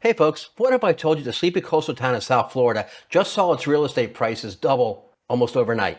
Hey folks, what if I told you the sleepy coastal town in South Florida just saw its real estate prices double almost overnight?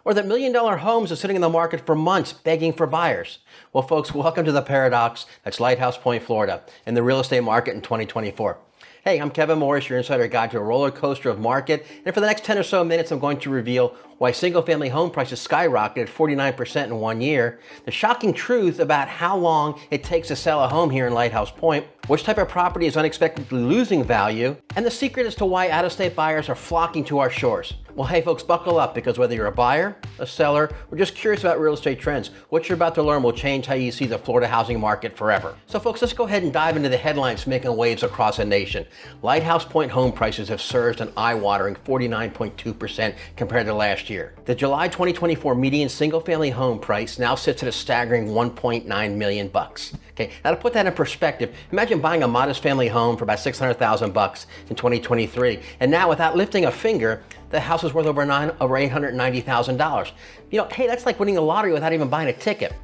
Or that million-dollar homes are sitting in the market for months begging for buyers? Well folks, welcome to the paradox that's Lighthouse Point, Florida, and the real estate market in 2024. Hey, I'm Kevin Morris, your insider guide to a roller coaster of market, and for the next 10 or so minutes I'm going to reveal why single-family home prices skyrocketed 49% in 1 year, the shocking truth about how long it takes to sell a home here in Lighthouse Point, which type of property is unexpectedly losing value, and the secret as to why out-of-state buyers are flocking to our shores. Well, hey folks, buckle up, because whether you're a buyer, a seller, or just curious about real estate trends, what you're about to learn will change how you see the Florida housing market forever. So folks, let's go ahead and dive into the headlines making waves across the nation. Lighthouse Point home prices have surged an eye-watering 49.2% compared to last year. The July 2024 median single-family home price now sits at a staggering $1.9 million. Okay, now to put that in perspective, imagine buying a modest family home for about $600,000 in 2023, and now without lifting a finger, the house is worth over $890,000. You know, hey, that's like winning the lottery without even buying a ticket.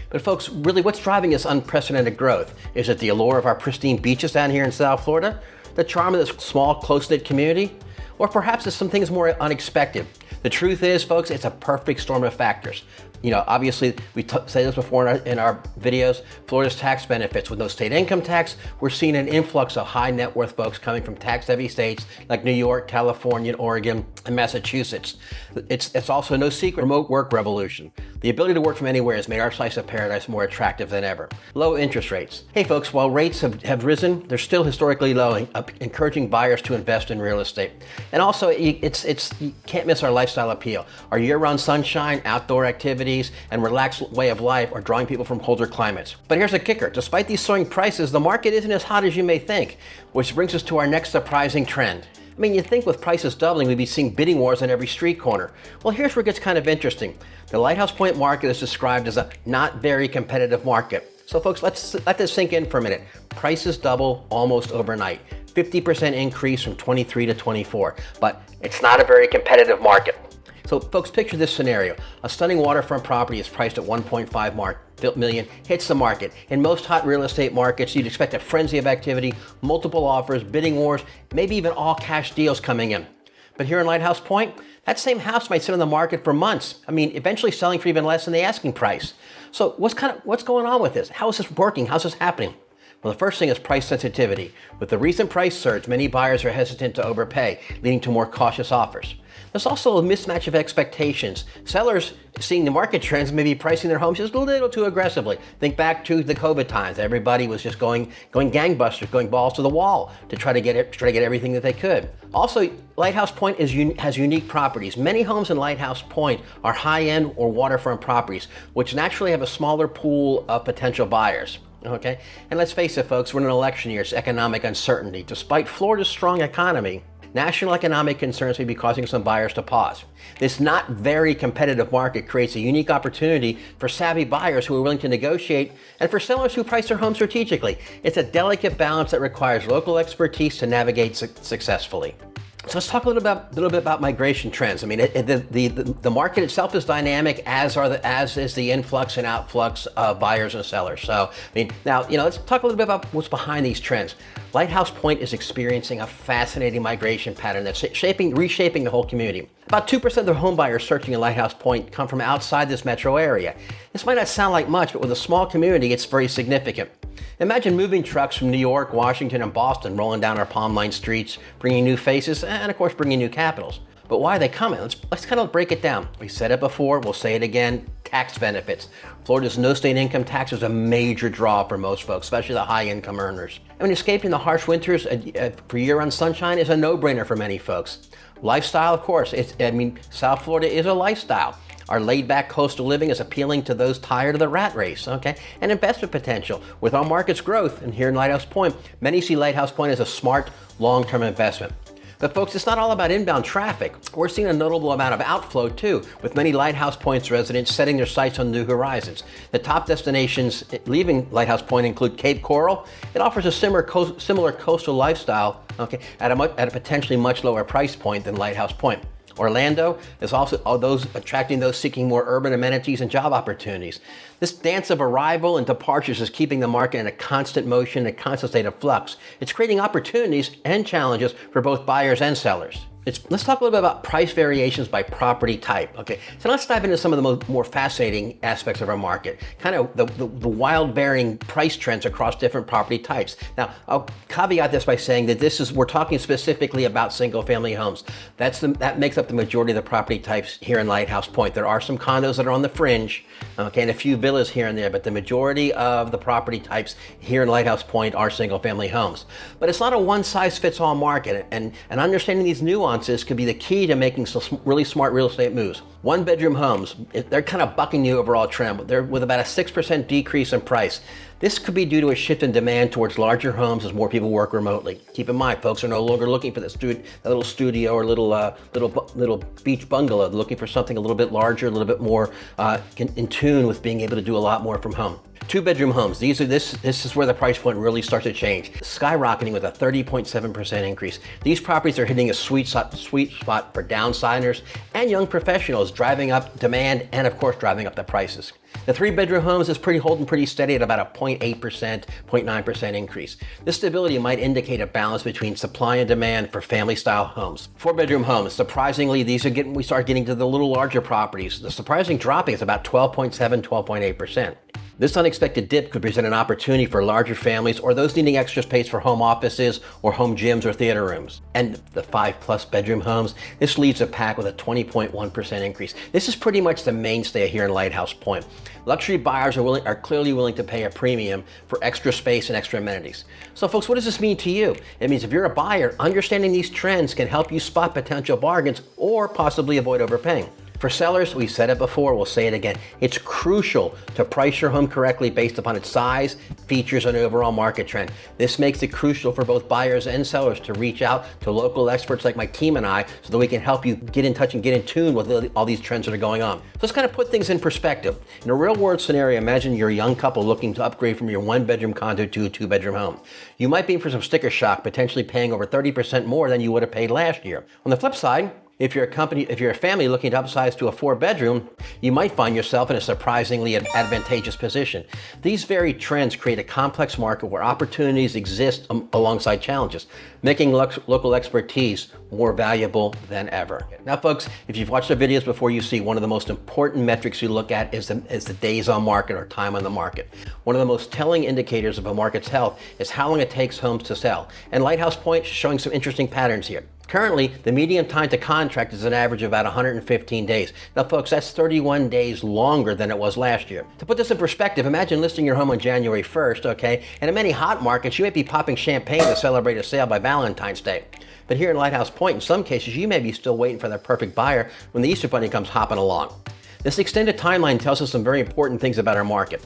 But folks, really what's driving this unprecedented growth? Is it the allure of our pristine beaches down here in South Florida? The charm of this small, close-knit community? Or perhaps it's some things more unexpected? The truth is, folks, it's a perfect storm of factors. You know, obviously, we say this before in our videos, Florida's tax benefits. With no state income tax, we're seeing an influx of high net worth folks coming from tax-heavy states like New York, California, Oregon, and Massachusetts. It's also no secret, remote work revolution. The ability to work from anywhere has made our slice of paradise more attractive than ever. Low interest rates. Hey folks, while rates have risen, they're still historically low, encouraging buyers to invest in real estate. And also, you can't miss our lifestyle appeal. Our year-round sunshine, outdoor activities, and relaxed way of life are drawing people from colder climates. But here's the kicker. Despite these soaring prices, the market isn't as hot as you may think, which brings us to our next surprising trend. I mean, you'd think with prices doubling, we'd be seeing bidding wars on every street corner. Well, here's where it gets kind of interesting. The Lighthouse Point market is described as a not very competitive market. So folks, let's let this sink in for a minute. Prices double almost overnight. 50% increase from 23 to 24, but it's not a very competitive market. So folks, picture this scenario. A stunning waterfront property is priced at $1.5 million, hits the market. In most hot real estate markets, you'd expect a frenzy of activity, multiple offers, bidding wars, maybe even all cash deals coming in. But here in Lighthouse Point, that same house might sit on the market for months. I mean, eventually selling for even less than the asking price. So what's going on with this? How is this working? How's this happening? Well, the first thing is price sensitivity. With the recent price surge, many buyers are hesitant to overpay, leading to more cautious offers. There's also a mismatch of expectations. Sellers, seeing the market trends, may be pricing their homes just a little too aggressively. Think back to the COVID times. Everybody was just going gangbusters, going balls to the wall to try to get everything that they could. Also, Lighthouse Point has unique properties. Many homes in Lighthouse Point are high-end or waterfront properties, which naturally have a smaller pool of potential buyers. Okay, and let's face it, folks, we're in an election year. It's economic uncertainty. Despite Florida's strong economy, national economic concerns may be causing some buyers to pause. This not very competitive market creates a unique opportunity for savvy buyers who are willing to negotiate and for sellers who price their homes strategically. It's a delicate balance that requires local expertise to navigate successfully. So let's talk a little bit about migration trends. I mean, the market itself is dynamic, as is the influx and outflux of buyers and sellers. So, I mean, now, let's talk a little bit about what's behind these trends. Lighthouse Point is experiencing a fascinating migration pattern that's reshaping the whole community. About 2% of the home buyers searching in Lighthouse Point come from outside this metro area. This might not sound like much, but with a small community, it's very significant. Imagine moving trucks from New York, Washington, and Boston rolling down our palm-lined streets, bringing new faces, and of course, bringing new capitals. But why are they coming? Let's kind of break it down. We said it before, we'll say it again, tax benefits. Florida's no state income tax is a major draw for most folks, especially the high income earners. I mean, escaping the harsh winters for year-round sunshine is a no-brainer for many folks. Lifestyle, of course, South Florida is a lifestyle. Our laid-back coastal living is appealing to those tired of the rat race, okay? And investment potential. With our market's growth, and here in Lighthouse Point, many see Lighthouse Point as a smart, long-term investment. But folks, it's not all about inbound traffic. We're seeing a notable amount of outflow too, with many Lighthouse Point's residents setting their sights on new horizons. The top destinations leaving Lighthouse Point include Cape Coral. It offers a similar coastal lifestyle, okay, at a potentially much lower price point than Lighthouse Point. Orlando is also attracting those seeking more urban amenities and job opportunities. This dance of arrival and departures is keeping the market in a constant motion, a constant state of flux. It's creating opportunities and challenges for both buyers and sellers. Let's talk a little bit about price variations by property type. Okay, so let's dive into some of the more fascinating aspects of our market, kind of the wild varying price trends across different property types. Now, I'll caveat this by saying that we're talking specifically about single-family homes. That makes up the majority of the property types here in Lighthouse Point. There are some condos that are on the fringe, okay, and a few villas here and there, but the majority of the property types here in Lighthouse Point are single-family homes. But it's not a one-size-fits-all market, and understanding these nuances could be the key to making some really smart real estate moves. One-bedroom homes, they're kind of bucking the overall trend. They're with about a 6% decrease in price. This could be due to a shift in demand towards larger homes as more people work remotely. Keep in mind, folks are no longer looking for that little studio or little beach bungalow. They're looking for something a little bit larger, a little bit more in tune with being able to do a lot more from home. Two-bedroom homes. This is where the price point really starts to change, skyrocketing with a 30.7% increase. These properties are hitting a sweet spot for downsiders and young professionals, driving up demand and, of course, driving up the prices. The three-bedroom homes is holding pretty steady at about a 0.8%, 0.9% increase. This stability might indicate a balance between supply and demand for family-style homes. Four-bedroom homes, surprisingly, we start getting to the little larger properties. The surprising dropping is about 12.7, 12.8%. This unexpected dip could present an opportunity for larger families or those needing extra space for home offices or home gyms or theater rooms. And the 5+ bedroom homes, this leads the pack with a 20.1% increase. This is pretty much the mainstay here in Lighthouse Point. Luxury buyers are clearly willing to pay a premium for extra space and extra amenities. So folks, what does this mean to you? It means if you're a buyer, understanding these trends can help you spot potential bargains or possibly avoid overpaying. For sellers, we've said it before, we'll say it again, it's crucial to price your home correctly based upon its size, features, and overall market trend. This makes it crucial for both buyers and sellers to reach out to local experts like my team and I so that we can help you get in touch and get in tune with all these trends that are going on. So let's kind of put things in perspective. In a real world scenario, imagine you're a young couple looking to upgrade from your one-bedroom condo to a two-bedroom home. You might be in for some sticker shock, potentially paying over 30% more than you would have paid last year. On the flip side, if you're a family looking to upsize to a 4-bedroom, you might find yourself in a surprisingly advantageous position. These very trends create a complex market where opportunities exist alongside challenges, making local expertise more valuable than ever. Now, folks, if you've watched the videos before, you see one of the most important metrics you look at is the days on market or time on the market. One of the most telling indicators of a market's health is how long it takes homes to sell. And Lighthouse Point is showing some interesting patterns here. Currently, the median time to contract is an average of about 115 days. Now, folks, that's 31 days longer than it was last year. To put this in perspective, imagine listing your home on January 1st, okay? And in many hot markets, you might be popping champagne to celebrate a sale by Valentine's Day. But here in Lighthouse Point, in some cases, you may be still waiting for the perfect buyer when the Easter Bunny comes hopping along. This extended timeline tells us some very important things about our market.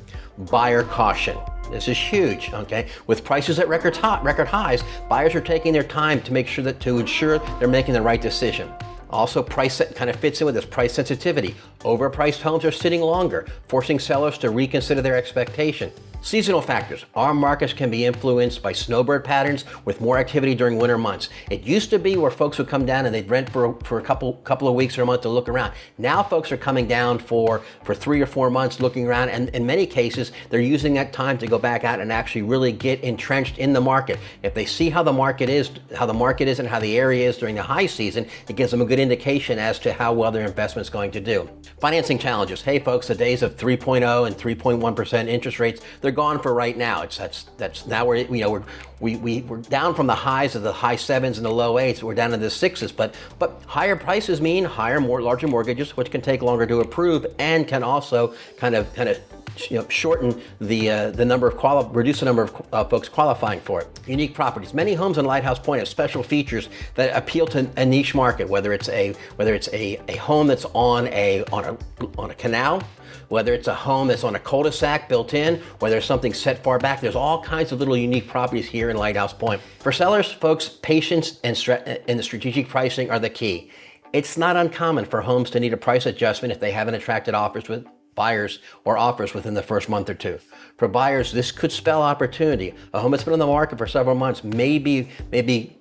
Buyer caution. This is huge, okay? With prices at record highs, buyers are taking their time to ensure they're making the right decision. Also, price kind of fits in with this price sensitivity. Overpriced homes are sitting longer, forcing sellers to reconsider their expectation. Seasonal factors. Our markets can be influenced by snowbird patterns with more activity during winter months. It used to be where folks would come down and they'd rent for a couple of weeks or a month to look around. Now folks are coming down for 3 or 4 months looking around, and in many cases, they're using that time to go back out and actually really get entrenched in the market. If they see how the market is and how the area is during the high season, it gives them a good indication as to how well their investment's going to do. Financing challenges. Hey folks, the days of 3.0 and 3.1% interest rates, they're gone for right now. That's now we're down from the highs of the high 7s and the low 8s. We're down to the 6s, but higher prices mean larger mortgages, which can take longer to approve and can also kind of shorten the number of reduce the number of folks qualifying for it. Unique properties. Many homes in Lighthouse Point have special features that appeal to a niche market. Whether it's a home that's on a canal, whether it's a home that's on a cul-de-sac built in, whether it's something set far back. There's all kinds of little unique properties here in Lighthouse Point. For sellers, folks, patience and the strategic pricing are the key. It's not uncommon for homes to need a price adjustment if they haven't attracted offers buyers or offers within the first month or two. For buyers, this could spell opportunity. A home that's been on the market for several months may be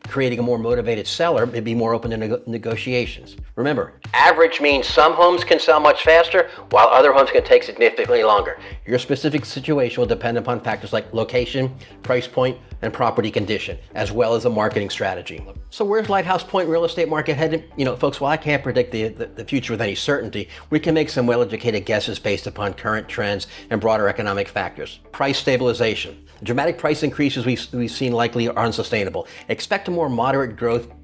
creating a more motivated seller, may be more open to negotiations. Remember, average means some homes can sell much faster, while other homes can take significantly longer. Your specific situation will depend upon factors like location, price point, and property condition, as well as a marketing strategy. So where's Lighthouse Point real estate market headed? Folks, while I can't predict the future with any certainty, we can make some well-educated guesses based upon current trends and broader economic factors. Price stabilization. The dramatic price increases we've seen likely are unsustainable. Expect a more moderate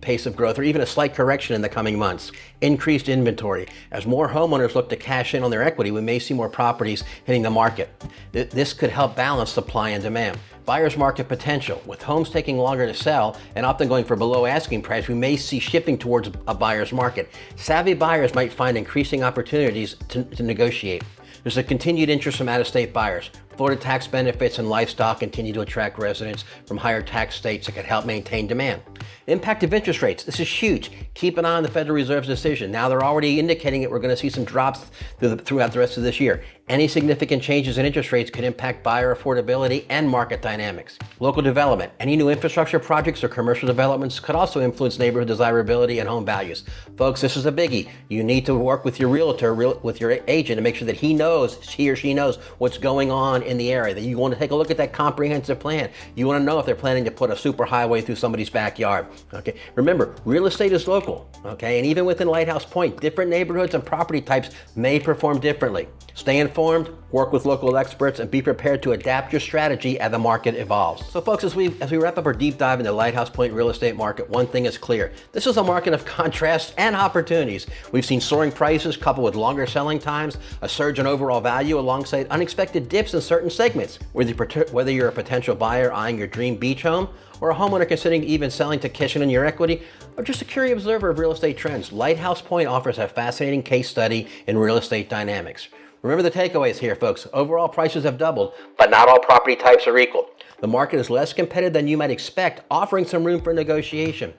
pace of growth, or even a slight correction in the coming months. Increased inventory. As more homeowners look to cash in on their equity, we may see more properties hitting the market. This could help balance supply and demand. Buyer's market potential. With homes taking longer to sell and often going for below asking price, we may see shifting towards a buyer's market. Savvy buyers might find increasing opportunities to negotiate. There's a continued interest from out-of-state buyers. Florida tax benefits and lifestyle continue to attract residents from higher tax states that could help maintain demand. Impact of interest rates. This is huge. Keep an eye on the Federal Reserve's decision. Now they're already indicating that we're going to see some drops throughout the rest of this year. Any significant changes in interest rates could impact buyer affordability and market dynamics. Local development. Any new infrastructure projects or commercial developments could also influence neighborhood desirability and home values. Folks, this is a biggie. You need to work with your realtor, with your agent, to make sure that he or she knows what's going on in the area. That you want to take a look at that comprehensive plan. You want to know if they're planning to put a super highway through somebody's backyard. Okay. Remember, real estate is local. Okay. And even within Lighthouse Point, different neighborhoods and property types may perform differently. Stay informed, work with local experts, and be prepared to adapt your strategy as the market evolves. So folks, as we wrap up our deep dive into the Lighthouse Point real estate market, one thing is clear. This is a market of contrasts and opportunities. We've seen soaring prices coupled with longer selling times, a surge in overall value alongside unexpected dips in certain segments. Whether you're a potential buyer eyeing your dream beach home, or a homeowner considering even selling to cash in your equity, or just a curious observer of real estate trends, Lighthouse Point offers a fascinating case study in real estate dynamics. Remember the takeaways here, folks. Overall prices have doubled, but not all property types are equal. The market is less competitive than you might expect, offering some room for negotiation.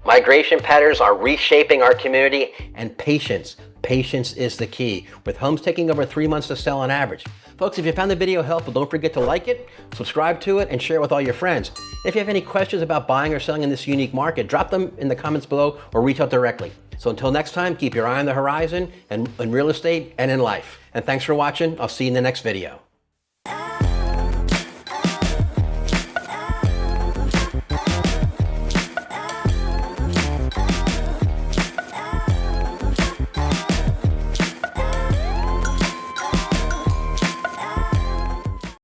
Migration patterns are reshaping our community, and patience. Patience is the key, with homes taking over 3 months to sell on average. Folks, if you found the video helpful, don't forget to like it, subscribe to it, and share it with all your friends. If you have any questions about buying or selling in this unique market, drop them in the comments below or reach out directly. So until next time, keep your eye on the horizon in real estate and in life. And thanks for watching. I'll see you in the next video.